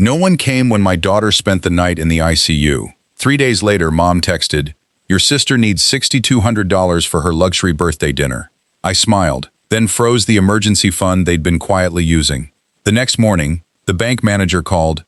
No one came when my daughter spent the night in the ICU. 3 days later, Mom texted, "Your sister needs $6,200 for her luxury birthday dinner." I smiled, then froze the emergency fund they'd been quietly using. The next morning, the bank manager called.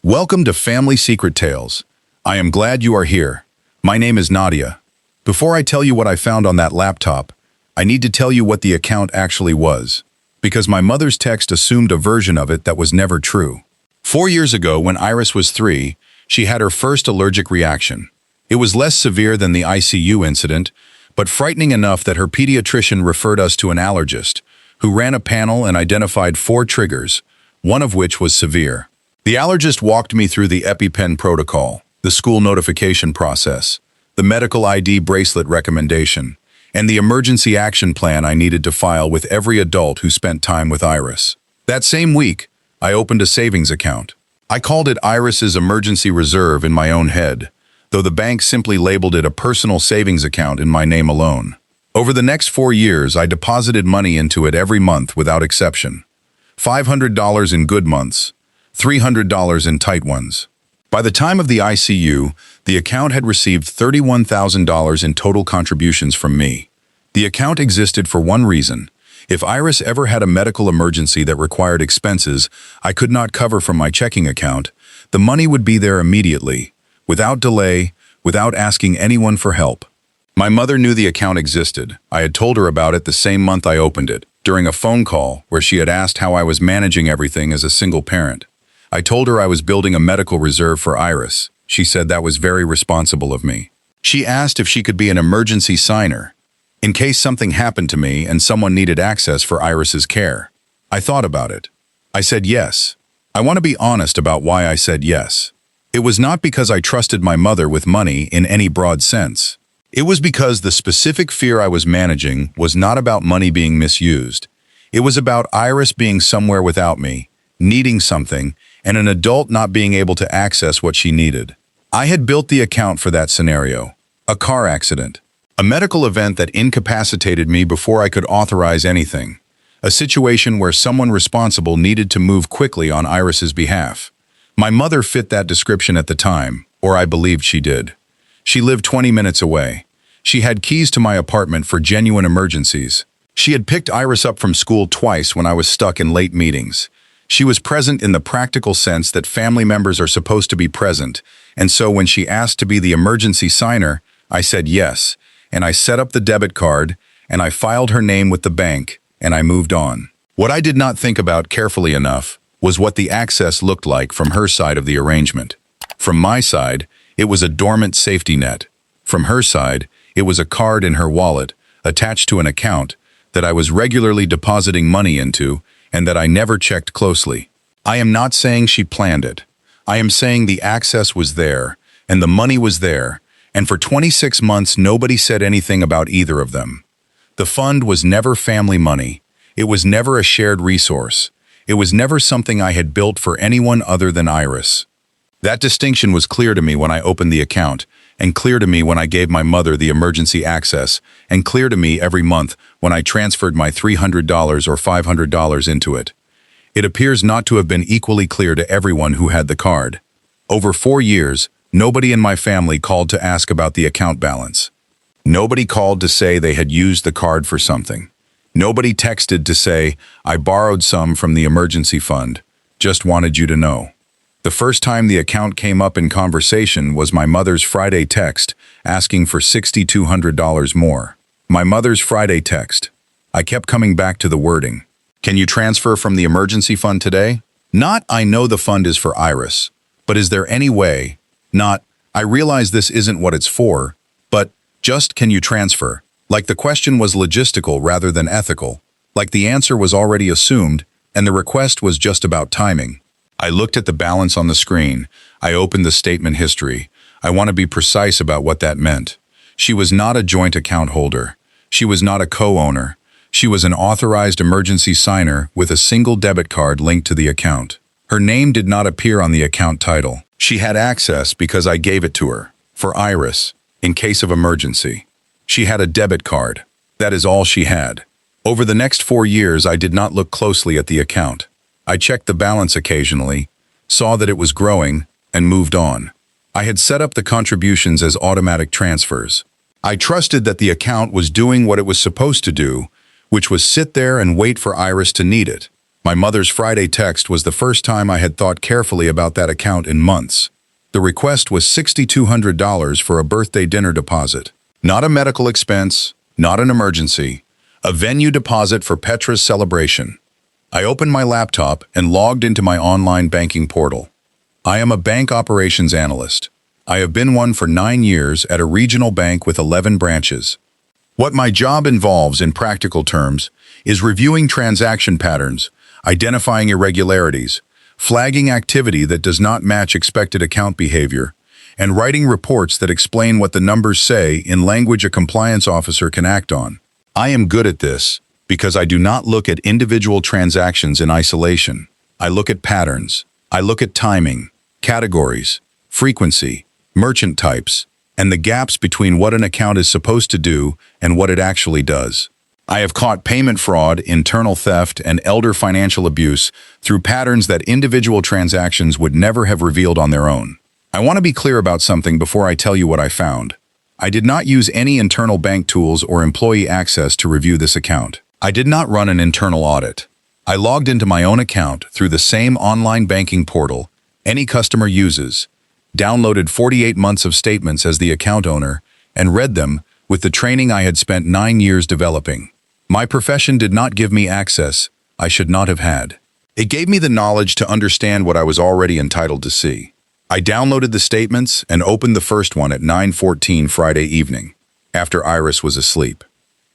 "Welcome to Family Secret Tales. I am glad you are here. My name is Nadia. Before I tell you what I found on that laptop, I need to tell you what the account actually was, because my mother's text assumed a version of it that was never true. 4 years ago, when Iris was 3, she had her first allergic reaction. It was less severe than the ICU incident, but frightening enough that her pediatrician referred us to an allergist, who ran a panel and identified 4 triggers, one of which was severe. The allergist walked me through the EpiPen protocol, the school notification process, the medical ID bracelet recommendation, and the emergency action plan I needed to file with every adult who spent time with Iris. That same week, I opened a savings account. I called it Iris's emergency reserve in my own head, though the bank simply labeled it a personal savings account in my name alone. Over the next 4 years, I deposited money into it every month without exception. $500 in good months, $300 in tight ones. By the time of the ICU, the account had received $31,000 in total contributions from me. The account existed for one reason. If Iris ever had a medical emergency that required expenses I could not cover from my checking account, the money would be there immediately, without delay, without asking anyone for help. My mother knew the account existed. I had told her about it the same month I opened it, during a phone call where she had asked how I was managing everything as a single parent. I told her I was building a medical reserve for Iris. She said that was very responsible of me. She asked if she could be an emergency signer, in case something happened to me and someone needed access for Iris's care. I thought about it. I said yes. I want to be honest about why I said yes. It was not because I trusted my mother with money in any broad sense. It was because the specific fear I was managing was not about money being misused. It was about Iris being somewhere without me, needing something, and an adult not being able to access what she needed. I had built the account for that scenario. A car accident. A medical event that incapacitated me before I could authorize anything. A situation where someone responsible needed to move quickly on Iris's behalf. My mother fit that description at the time, or I believed she did. She lived 20 minutes away. She had keys to my apartment for genuine emergencies. She had picked Iris up from school twice when I was stuck in late meetings. She was present in the practical sense that family members are supposed to be present, and so when she asked to be the emergency signer, I said yes, and I set up the debit card, and I filed her name with the bank, and I moved on. What I did not think about carefully enough was what the access looked like from her side of the arrangement. From my side, it was a dormant safety net. From her side, it was a card in her wallet, attached to an account, that I was regularly depositing money into, and that I never checked closely. I am not saying she planned it. I am saying the access was there, and the money was there, and for 26 months nobody said anything about either of them. The fund was never family money. It was never a shared resource. It was never something I had built for anyone other than Iris. That distinction was clear to me when I opened the account, and clear to me when I gave my mother the emergency access, and clear to me every month when I transferred my $300 or $500 into it. It appears not to have been equally clear to everyone who had the card. Over 4 years, nobody in my family called to ask about the account balance. Nobody called to say they had used the card for something. Nobody texted to say, "I borrowed some from the emergency fund. Just wanted you to know." The first time the account came up in conversation was my mother's Friday text asking for $6,200 more. My mother's Friday text. I kept coming back to the wording. "Can you transfer from the emergency fund today?" Not, "I know the fund is for Iris, but is there any way?" Not, "I realize this isn't what it's for," but just, "Can you transfer?" Like the question was logistical rather than ethical. Like the answer was already assumed, and the request was just about timing. I looked at the balance on the screen. I opened the statement history. I want to be precise about what that meant. She was not a joint account holder. She was not a co-owner. She was an authorized emergency signer with a single debit card linked to the account. Her name did not appear on the account title. She had access because I gave it to her, for Iris, in case of emergency. She had a debit card. That is all she had. Over the next 4 years, I did not look closely at the account. I checked the balance occasionally, saw that it was growing, and moved on. I had set up the contributions as automatic transfers. I trusted that the account was doing what it was supposed to do, which was sit there and wait for Iris to need it. My mother's Friday text was the first time I had thought carefully about that account in months. The request was $6,200 for a birthday dinner deposit. Not a medical expense, not an emergency, a venue deposit for Petra's celebration. I opened my laptop and logged into my online banking portal. I am a bank operations analyst. I have been one for 9 years at a regional bank with 11 branches. What my job involves in practical terms is reviewing transaction patterns, identifying irregularities, flagging activity that does not match expected account behavior, and writing reports that explain what the numbers say in language a compliance officer can act on. I am good at this because I do not look at individual transactions in isolation. I look at patterns. I look at timing, categories, frequency, merchant types, and the gaps between what an account is supposed to do and what it actually does. I have caught payment fraud, internal theft, and elder financial abuse through patterns that individual transactions would never have revealed on their own. I want to be clear about something before I tell you what I found. I did not use any internal bank tools or employee access to review this account. I did not run an internal audit. I logged into my own account through the same online banking portal any customer uses, downloaded 48 months of statements as the account owner, and read them with the training I had spent 9 years developing. My profession did not give me access I should not have had. It gave me the knowledge to understand what I was already entitled to see. I downloaded the statements and opened the first one at 9:14 Friday evening, after Iris was asleep.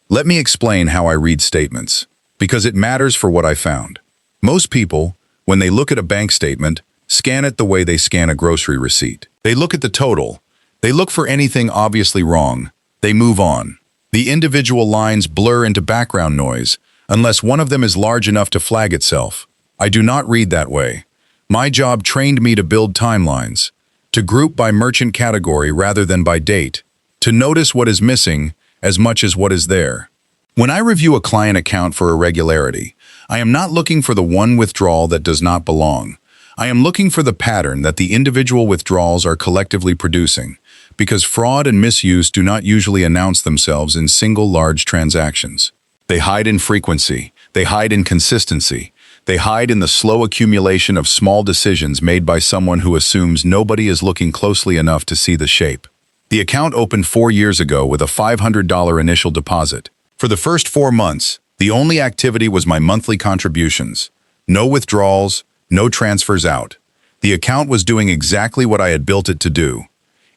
Let me explain how I read statements, because it matters for what I found. Most people, when they look at a bank statement, scan it the way they scan a grocery receipt. They look at the total. They look for anything obviously wrong. They move on. The individual lines blur into background noise, unless one of them is large enough to flag itself. I do not read that way. My job trained me to build timelines, to group by merchant category rather than by date, to notice what is missing as much as what is there. When I review a client account for irregularity, I am not looking for the one withdrawal that does not belong. I am looking for the pattern that the individual withdrawals are collectively producing, because fraud and misuse do not usually announce themselves in single large transactions. They hide in frequency, they hide in consistency, they hide in the slow accumulation of small decisions made by someone who assumes nobody is looking closely enough to see the shape. The account opened 4 years ago with a $500 initial deposit. For the first 4 months, the only activity was my monthly contributions. No withdrawals, no transfers out. The account was doing exactly what I had built it to do.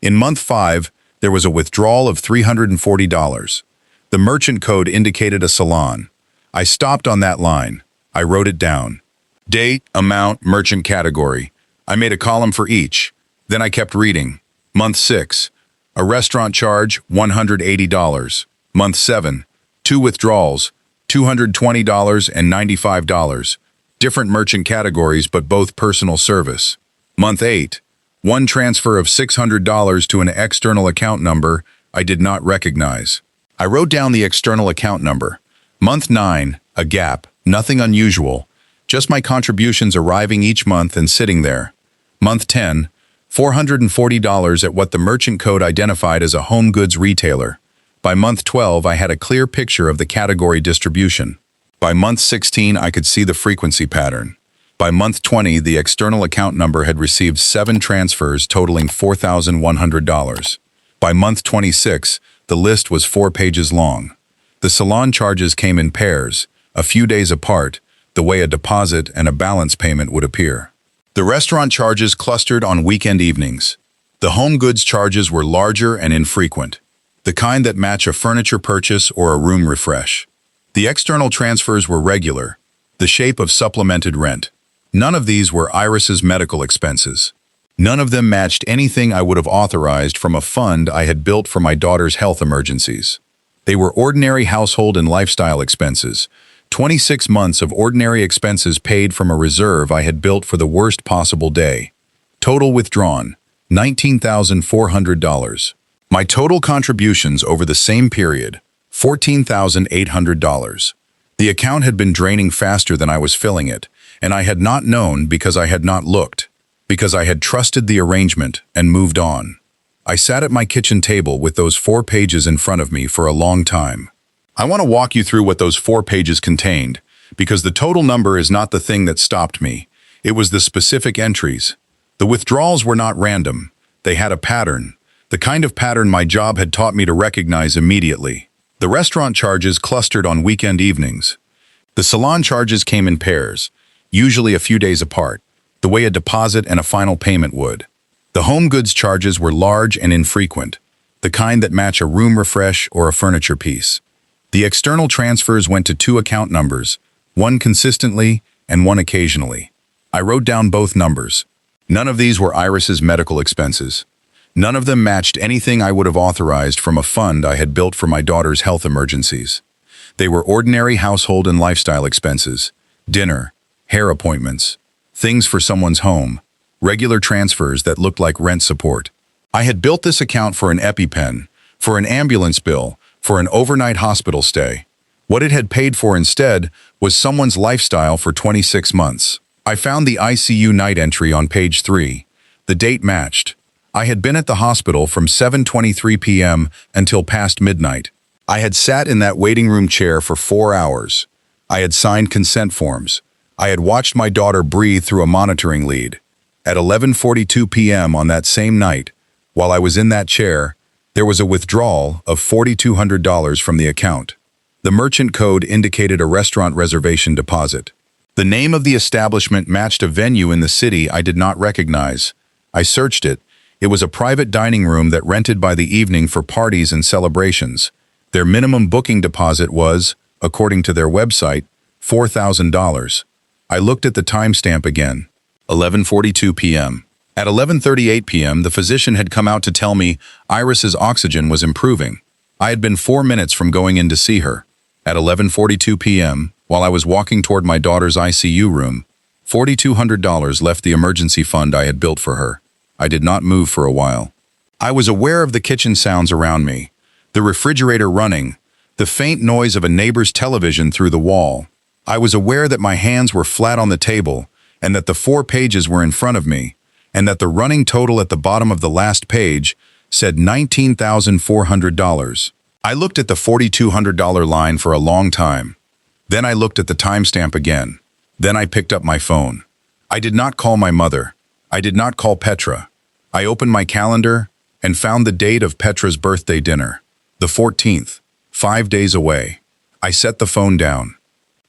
In month 5, there was a withdrawal of $340. The merchant code indicated a salon. I stopped on that line. I wrote it down. Date, amount, merchant category. I made a column for each. Then I kept reading. Month 6, a restaurant charge, $180. Month 7, 2 withdrawals, $220 and $95. Different merchant categories, but both personal service. Month 8, 1 transfer of $600 to an external account number I did not recognize. I wrote down the external account number. Month 9, a gap, nothing unusual, just my contributions arriving each month and sitting there. Month 10, $440 at what the merchant code identified as a home goods retailer. By month 12, I had a clear picture of the category distribution. By month 16, I could see the frequency pattern. By month 20, the external account number had received 7 transfers totaling $4,100. By month 26, the list was 4 pages long. The salon charges came in pairs, a few days apart, the way a deposit and a balance payment would appear. The restaurant charges clustered on weekend evenings. The home goods charges were larger and infrequent, the kind that match a furniture purchase or a room refresh. The external transfers were regular, the shape of supplemented rent. None of these were Iris's medical expenses. None of them matched anything I would have authorized from a fund I had built for my daughter's health emergencies. They were ordinary household and lifestyle expenses, 26 months of ordinary expenses paid from a reserve I had built for the worst possible day. Total withdrawn, $19,400. My total contributions over the same period, $14,800. The account had been draining faster than I was filling it, and I had not known because I had not looked. because I had trusted the arrangement and moved on. I sat at my kitchen table with those 4 pages in front of me for a long time. I want to walk you through what those 4 pages contained, because the total number is not the thing that stopped me. It was the specific entries. The withdrawals were not random. They had a pattern, the kind of pattern my job had taught me to recognize immediately. The restaurant charges clustered on weekend evenings. The salon charges came in pairs, usually a few days apart, the way a deposit and a final payment would. The home goods charges were large and infrequent, the kind that match a room refresh or a furniture piece. The external transfers went to 2 account numbers, one consistently and one occasionally. I wrote down both numbers. None of these were Iris's medical expenses. None of them matched anything I would have authorized from a fund I had built for my daughter's health emergencies. They were ordinary household and lifestyle expenses, dinner, hair appointments, things for someone's home, regular transfers that looked like rent support. I had built this account for an EpiPen, for an ambulance bill, for an overnight hospital stay. What it had paid for instead was someone's lifestyle for 26 months. I found the ICU night entry on page 3. The date matched. I had been at the hospital from 7:23 p.m. until past midnight. I had sat in that waiting room chair for 4 hours. I had signed consent forms. I had watched my daughter breathe through a monitoring lead. At 11:42 p.m. on that same night, while I was in that chair, there was a withdrawal of $4,200 from the account. The merchant code indicated a restaurant reservation deposit. The name of the establishment matched a venue in the city I did not recognize. I searched it. It was a private dining room that rented by the evening for parties and celebrations. Their minimum booking deposit was, according to their website, $4,000. I looked at the timestamp again. 11:42 p.m. At 11:38 p.m., the physician had come out to tell me Iris's oxygen was improving. I had been 4 minutes from going in to see her. At 11:42 p.m., while I was walking toward my daughter's ICU room, $4,200 left the emergency fund I had built for her. I did not move for a while. I was aware of the kitchen sounds around me, the refrigerator running, the faint noise of a neighbor's television through the wall. I was aware that my hands were flat on the table and that the 4 pages were in front of me, and that the running total at the bottom of the last page said $19,400. I looked at the $4,200 line for a long time. Then I looked at the timestamp again. Then I picked up my phone. I did not call my mother. I did not call Petra. I opened my calendar and found the date of Petra's birthday dinner, the 14th, 5 days away. I set the phone down.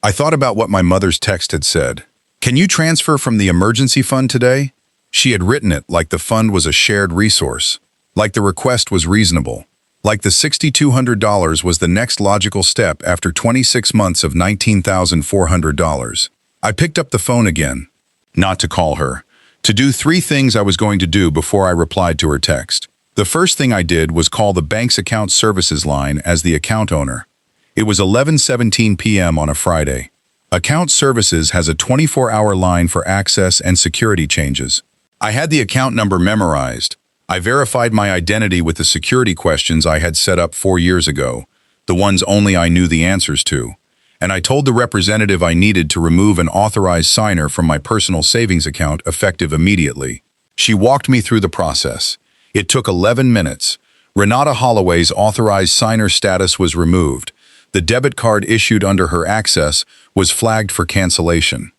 I thought about what my mother's text had said. "Can you transfer from the emergency fund today?" She had written it like the fund was a shared resource, like the request was reasonable, like the $6,200 was the next logical step after 26 months of $19,400. I picked up the phone again, not to call her, to do 3 things I was going to do before I replied to her text. The first thing I did was call the bank's account services line as the account owner. It was 11:17 p.m. on a Friday. Account Services has a 24-hour line for access and security changes. I had the account number memorized. I verified my identity with the security questions I had set up 4 years ago, the ones only I knew the answers to, and I told the representative I needed to remove an authorized signer from my personal savings account effective immediately. She walked me through the process. It took 11 minutes. Renata Holloway's authorized signer status was removed. The debit card issued under her access was flagged for cancellation.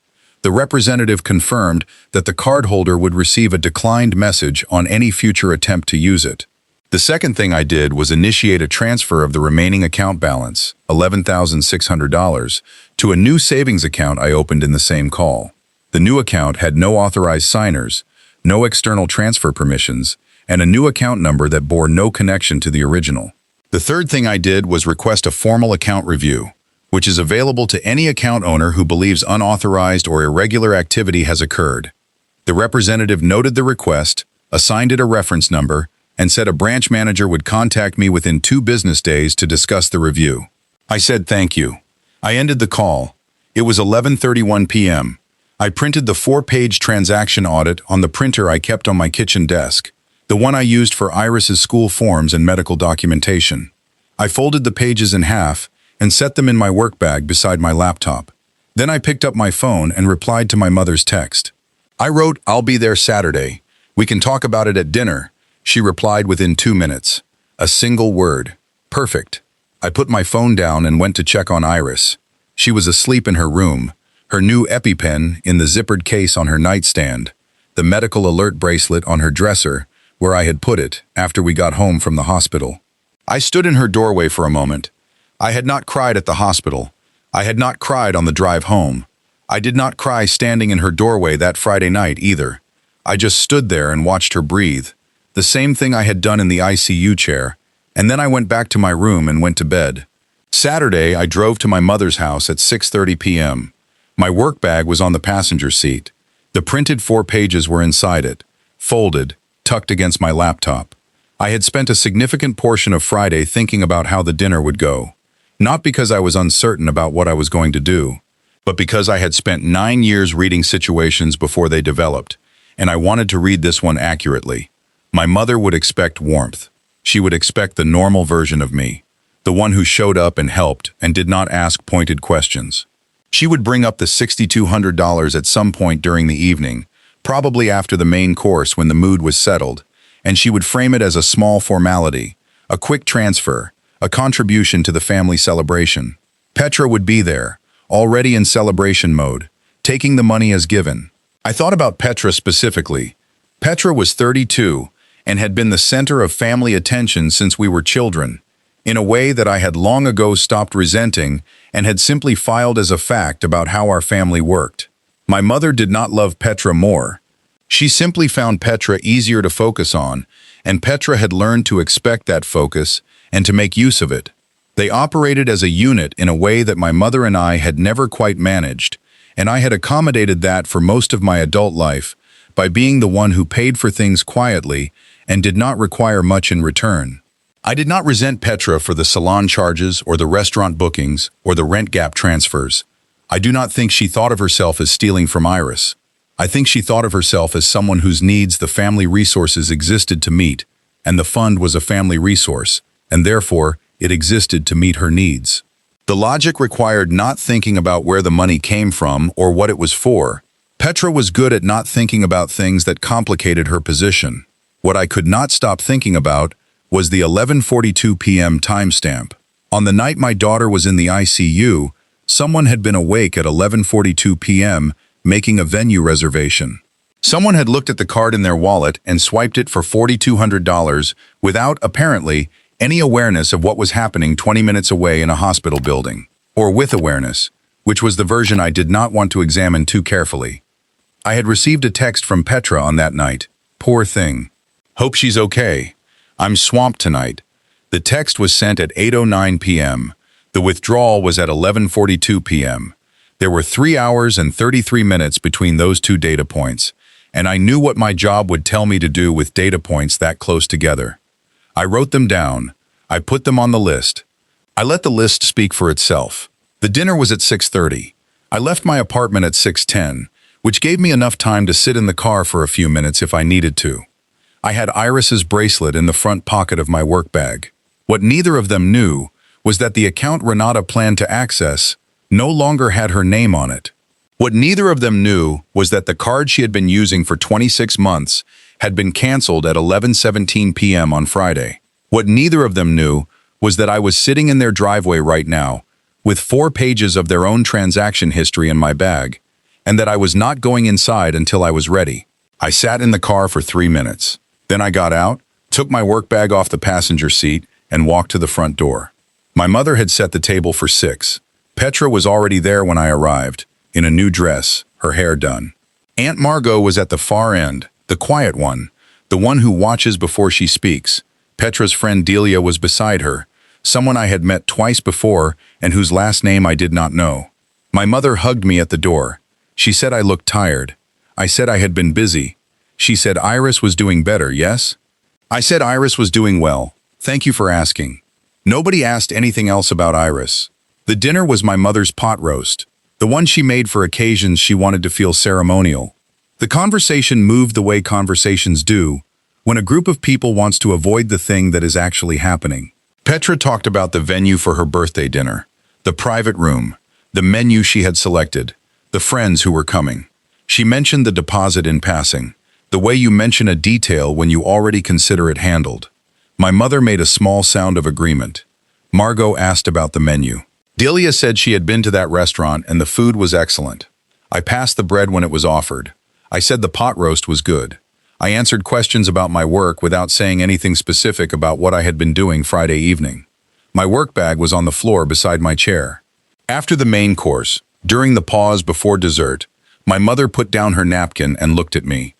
The representative confirmed that the cardholder would receive a declined message on any future attempt to use it. The second thing I did was initiate a transfer of the remaining account balance, $11,600, to a new savings account I opened in the same call. The new account had no authorized signers, no external transfer permissions, and a new account number that bore no connection to the original. The third thing I did was request a formal account review, which is available to any account owner who believes unauthorized or irregular activity has occurred. The representative noted the request, assigned it a reference number, and said a branch manager would contact me within 2 business days to discuss the review. I said thank you. I ended the call. It was 11:31 p.m. I printed the 4-page transaction audit on the printer I kept on my kitchen desk, the one I used for Iris's school forms and medical documentation. I folded the pages in half and set them in my work bag beside my laptop. Then I picked up my phone and replied to my mother's text. I wrote, "I'll be there Saturday. We can talk about it at dinner." She replied within 2 minutes. A single word. Perfect. I put my phone down and went to check on Iris. She was asleep in her room, her new EpiPen in the zippered case on her nightstand, the medical alert bracelet on her dresser, where I had put it after we got home from the hospital. I stood in her doorway for a moment. I had not cried at the hospital. I had not cried on the drive home. I did not cry standing in her doorway that Friday night either. I just stood there and watched her breathe, the same thing I had done in the ICU chair, and then I went back to my room and went to bed. Saturday, I drove to my mother's house at 6:30 p.m. My work bag was on the passenger seat. The printed 4 pages were inside it, folded, tucked against my laptop. I had spent a significant portion of Friday thinking about how the dinner would go. Not because I was uncertain about what I was going to do, but because I had spent 9 years reading situations before they developed, and I wanted to read this one accurately. My mother would expect warmth. She would expect the normal version of me, the one who showed up and helped and did not ask pointed questions. She would bring up the $6,200 at some point during the evening, probably after the main course when the mood was settled, and she would frame it as a small formality, a quick transfer, a contribution to the family celebration. Petra would be there, already in celebration mode, taking the money as given. I thought about Petra specifically. Petra was 32 and had been the center of family attention since we were children, in a way that I had long ago stopped resenting and had simply filed as a fact about how our family worked. My mother did not love Petra more. She simply found Petra easier to focus on, and Petra had learned to expect that focus and to make use of it. They operated as a unit in a way that my mother and I had never quite managed, and I had accommodated that for most of my adult life by being the one who paid for things quietly and did not require much in return. I did not resent Petra for the salon charges or the restaurant bookings or the rent gap transfers. I do not think she thought of herself as stealing from Iris. I think she thought of herself as someone whose needs the family resources existed to meet, and the fund was a family resource, and therefore it existed to meet her needs. The logic required not thinking about where the money came from or what it was for. Petra was good at not thinking about things that complicated her position. What I could not stop thinking about was the 11:42 p.m. timestamp. On the night my daughter was in the ICU, someone had been awake at 11:42 p.m. making a venue reservation. Someone had looked at the card in their wallet and swiped it for $4,200 without, apparently, any awareness of what was happening 20 minutes away in a hospital building. Or with awareness, which was the version I did not want to examine too carefully. I had received a text from Petra on that night. Poor thing. Hope she's okay. I'm swamped tonight. The text was sent at 8:09 p.m. The withdrawal was at 11:42 p.m. There were 3 hours and 33 minutes between those two data points, and I knew what my job would tell me to do with data points that close together. I wrote them down. I put them on the list. I let the list speak for itself. The dinner was at 6:30. I left my apartment at 6:10, which gave me enough time to sit in the car for a few minutes if I needed to. I had Iris's bracelet in the front pocket of my work bag. What neither of them knew was that the account Renata planned to access no longer had her name on it. What neither of them knew was that the card she had been using for 26 months had been canceled at 11:17 p.m. on Friday. What neither of them knew was that I was sitting in their driveway right now, with 4 pages of their own transaction history in my bag, and that I was not going inside until I was ready. I sat in the car for 3 minutes. Then I got out, took my work bag off the passenger seat, and walked to the front door. My mother had set the table for 6. Petra was already there when I arrived, in a new dress, her hair done. Aunt Margot was at the far end, the quiet one, the one who watches before she speaks. Petra's friend Delia was beside her, someone I had met twice before and whose last name I did not know. My mother hugged me at the door. She said I looked tired. I said I had been busy. She said Iris was doing better, yes? I said Iris was doing well. Thank you for asking. Nobody asked anything else about Iris. The dinner was my mother's pot roast, the one she made for occasions she wanted to feel ceremonial. The conversation moved the way conversations do, when a group of people wants to avoid the thing that is actually happening. Petra talked about the venue for her birthday dinner, the private room, the menu she had selected, the friends who were coming. She mentioned the deposit in passing, the way you mention a detail when you already consider it handled. My mother made a small sound of agreement. Margot asked about the menu. Delia said she had been to that restaurant and the food was excellent. I passed the bread when it was offered. I said the pot roast was good. I answered questions about my work without saying anything specific about what I had been doing Friday evening. My work bag was on the floor beside my chair. After the main course, during the pause before dessert, my mother put down her napkin and looked at me.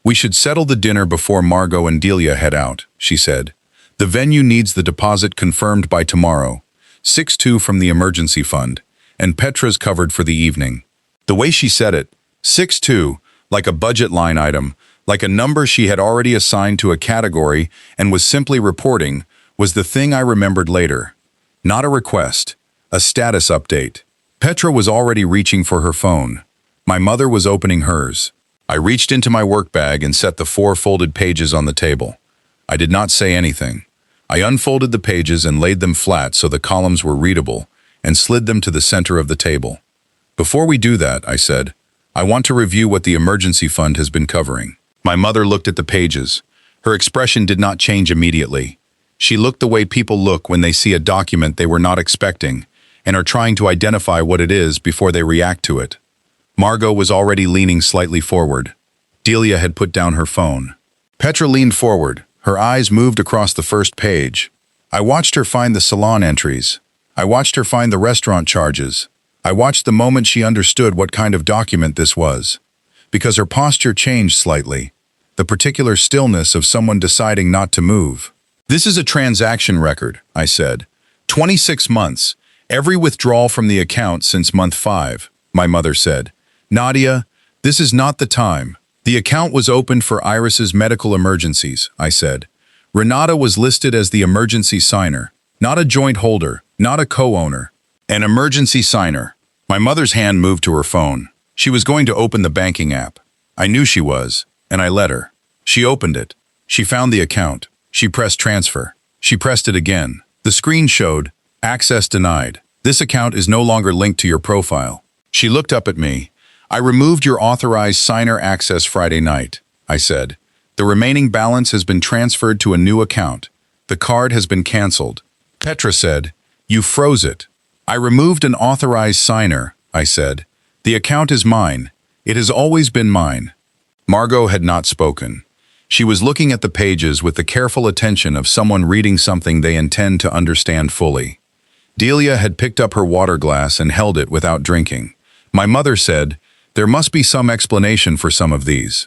We should settle the dinner before Margot and Delia head out, she said. The venue needs the deposit confirmed by tomorrow, 6-2 from the emergency fund, and Petra's covered for the evening. The way she said it, 6-2, like a budget line item, like a number she had already assigned to a category and was simply reporting, was the thing I remembered later. Not a request, a status update. Petra was already reaching for her phone. My mother was opening hers. I reached into my work bag and set the 4 folded pages on the table. I did not say anything. I unfolded the pages and laid them flat so the columns were readable and slid them to the center of the table. Before we do that, I said, I want to review what the emergency fund has been covering. My mother looked at the pages. Her expression did not change immediately. She looked the way people look when they see a document they were not expecting and are trying to identify what it is before they react to it. Margot was already leaning slightly forward. Delia had put down her phone. Petra leaned forward. Her eyes moved across the first page. I watched her find the salon entries. I watched her find the restaurant charges. I watched the moment she understood what kind of document this was. Because her posture changed slightly. The particular stillness of someone deciding not to move. This is a transaction record, I said. 26 months. Every withdrawal from the account since month 5, my mother said. Nadia, this is not the time. The account was opened for Iris's medical emergencies, I said. Renata was listed as the emergency signer, not a joint holder, not a co-owner. An emergency signer. My mother's hand moved to her phone. She was going to open the banking app. I knew she was, and I let her. She opened it. She found the account. She pressed transfer. She pressed it again. The screen showed, access denied. This account is no longer linked to your profile. She looked up at me. I removed your authorized signer access Friday night, I said. The remaining balance has been transferred to a new account. The card has been canceled. Petra said, you froze it. I removed an authorized signer, I said. The account is mine. It has always been mine. Margot had not spoken. She was looking at the pages with the careful attention of someone reading something they intend to understand fully. Delia had picked up her water glass and held it without drinking. My mother said, there must be some explanation for some of these.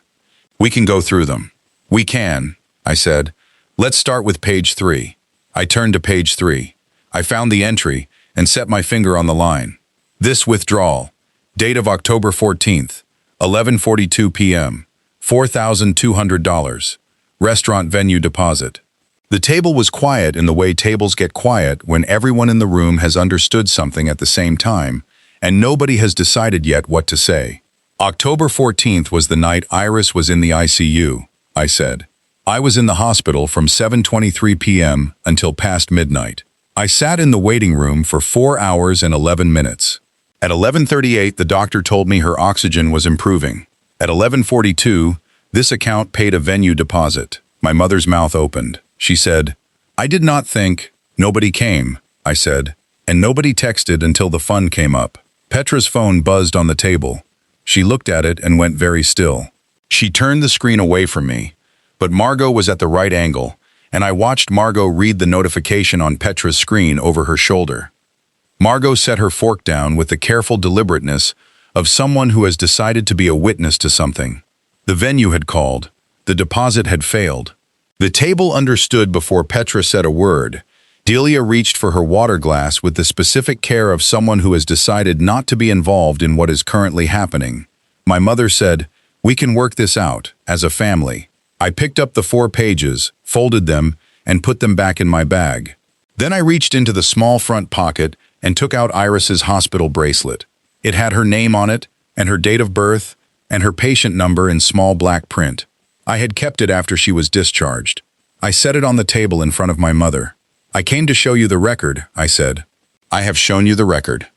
We can go through them. We can, I said. Let's start with page 3. I turned to page 3. I found the entry and set my finger on the line. This withdrawal. Date of October 14th, 11:42 p.m. $4,200. Restaurant venue deposit. The table was quiet in the way tables get quiet when everyone in the room has understood something at the same time, and nobody has decided yet what to say. October 14th was the night Iris was in the ICU, I said. I was in the hospital from 7:23 p.m. until past midnight. I sat in the waiting room for 4 hours and 11 minutes. At 11:38, the doctor told me her oxygen was improving. At 11:42, this account paid a venue deposit. My mother's mouth opened. She said, I did not think. Nobody came, I said, and nobody texted until the fund came up. Petra's phone buzzed on the table. She looked at it and went very still. She turned the screen away from me, but Margot was at the right angle, and I watched Margot read the notification on Petra's screen over her shoulder. Margot set her fork down with the careful deliberateness of someone who has decided to be a witness to something. The venue had called. The deposit had failed. The table understood before Petra said a word. Delia reached for her water glass with the specific care of someone who has decided not to be involved in what is currently happening. My mother said, we can work this out, as a family. I picked up the 4 pages, folded them, and put them back in my bag. Then I reached into the small front pocket and took out Iris's hospital bracelet. It had her name on it, and her date of birth, and her patient number in small black print. I had kept it after she was discharged. I set it on the table in front of my mother. I came to show you the record, I said. I have shown you the record.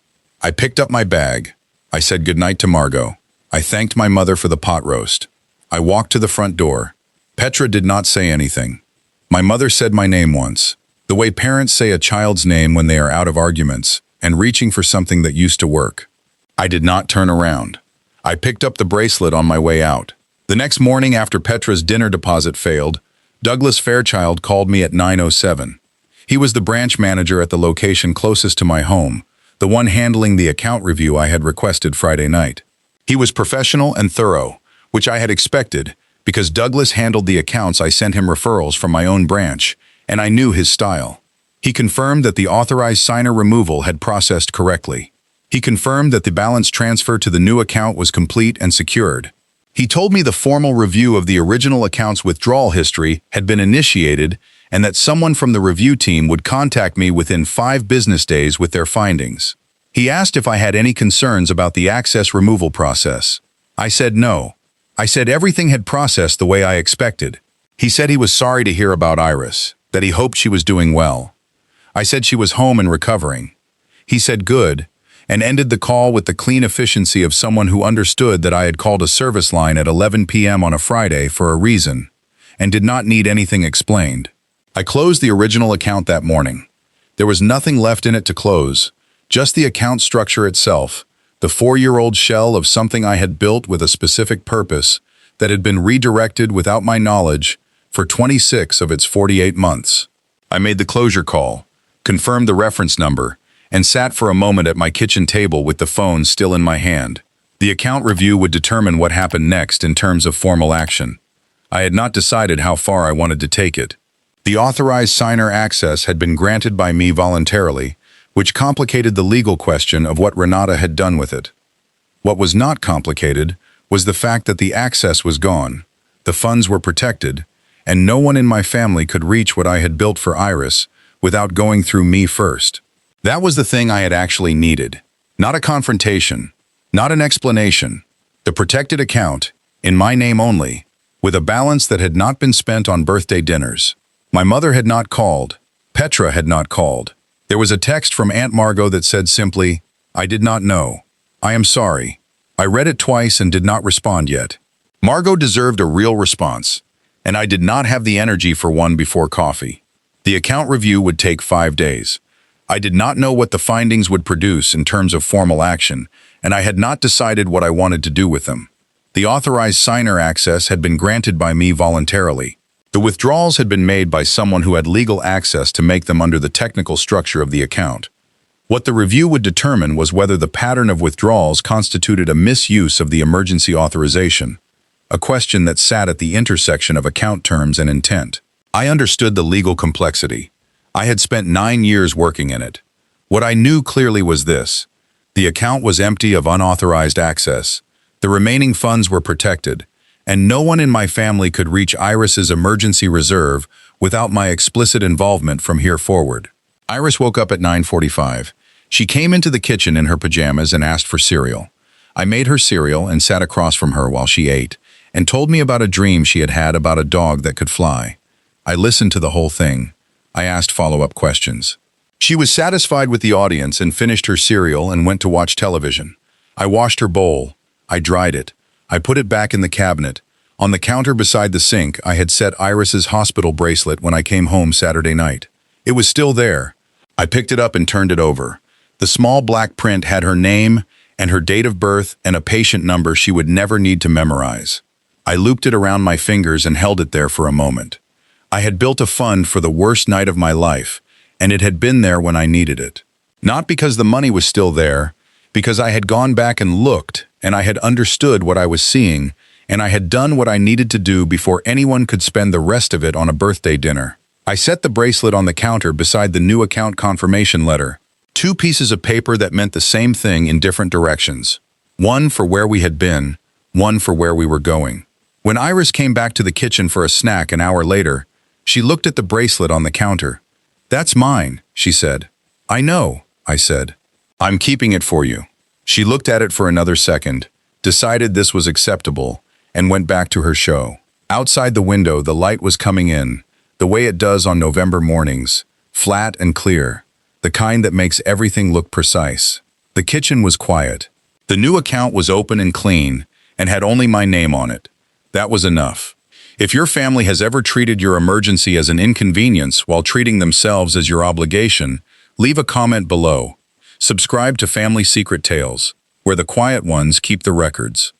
I picked up my bag. I said goodnight to Margot. I thanked my mother for the pot roast. I walked to the front door. Petra did not say anything. My mother said my name once, the way parents say a child's name when they are out of arguments and reaching for something that used to work. I did not turn around. I picked up the bracelet on my way out. The next morning after Petra's dinner deposit failed, Douglas Fairchild called me at 9:07. He was the branch manager at the location closest to my home, the one handling the account review I had requested Friday night. He was professional and thorough, which I had expected because Douglas handled the accounts I sent him referrals from my own branch, and I knew his style. He confirmed that the authorized signer removal had processed correctly. He confirmed that the balance transfer to the new account was complete and secured. He told me the formal review of the original account's withdrawal history had been initiated and that someone from the review team would contact me within 5 business days with their findings. He asked if I had any concerns about the access removal process. I said no. I said everything had processed the way I expected. He said he was sorry to hear about Iris, that he hoped she was doing well. I said she was home and recovering. He said good, and ended the call with the clean efficiency of someone who understood that I had called a service line at 11 p.m. on a Friday for a reason, and did not need anything explained. I closed the original account that morning. There was nothing left in it to close, just the account structure itself, the 4-year-old shell of something I had built with a specific purpose that had been redirected without my knowledge for 26 of its 48 months. I made the closure call, confirmed the reference number, and sat for a moment at my kitchen table with the phone still in my hand. The account review would determine what happened next in terms of formal action. I had not decided how far I wanted to take it. The authorized signer access had been granted by me voluntarily, which complicated the legal question of what Renata had done with it. What was not complicated was the fact that the access was gone, the funds were protected, and no one in my family could reach what I had built for Iris without going through me first. That was the thing I had actually needed. Not a confrontation, not an explanation. The protected account, in my name only, with a balance that had not been spent on birthday dinners. My mother had not called. Petra had not called. There was a text from Aunt Margot that said simply, "I did not know. I am sorry." I read it twice and did not respond yet. Margot deserved a real response, and I did not have the energy for one before coffee. The account review would take 5 days. I did not know what the findings would produce in terms of formal action, and I had not decided what I wanted to do with them. The authorized signer access had been granted by me voluntarily. The withdrawals had been made by someone who had legal access to make them under the technical structure of the account. What the review would determine was whether the pattern of withdrawals constituted a misuse of the emergency authorization, a question that sat at the intersection of account terms and intent. I understood the legal complexity. I had spent 9 years working in it. What I knew clearly was this: the account was empty of unauthorized access, the remaining funds were protected, and no one in my family could reach Iris's emergency reserve without my explicit involvement from here forward. Iris woke up at 9:45. She came into the kitchen in her pajamas and asked for cereal. I made her cereal and sat across from her while she ate, and told me about a dream she had had about a dog that could fly. I listened to the whole thing. I asked follow-up questions. She was satisfied with the audience and finished her cereal and went to watch television. I washed her bowl. I dried it. I put it back in the cabinet. On the counter beside the sink, I had set Iris's hospital bracelet when I came home Saturday night. It was still there. I picked it up and turned it over. The small black print had her name and her date of birth and a patient number she would never need to memorize. I looped it around my fingers and held it there for a moment. I had built a fund for the worst night of my life, and it had been there when I needed it. Not because the money was still there, because I had gone back and looked, and I had understood what I was seeing, and I had done what I needed to do before anyone could spend the rest of it on a birthday dinner. I set the bracelet on the counter beside the new account confirmation letter. 2 pieces of paper that meant the same thing in different directions. One for where we had been, one for where we were going. When Iris came back to the kitchen for a snack an hour later, she looked at the bracelet on the counter. "That's mine," she said. "I know," I said. "I'm keeping it for you." She looked at it for another second, decided this was acceptable, and went back to her show. Outside the window, the light was coming in, the way it does on November mornings, flat and clear, the kind that makes everything look precise. The kitchen was quiet. The new account was open and clean, and had only my name on it. That was enough. If your family has ever treated your emergency as an inconvenience while treating themselves as your obligation, leave a comment below. Subscribe to Family Secret Tales, where the quiet ones keep the records.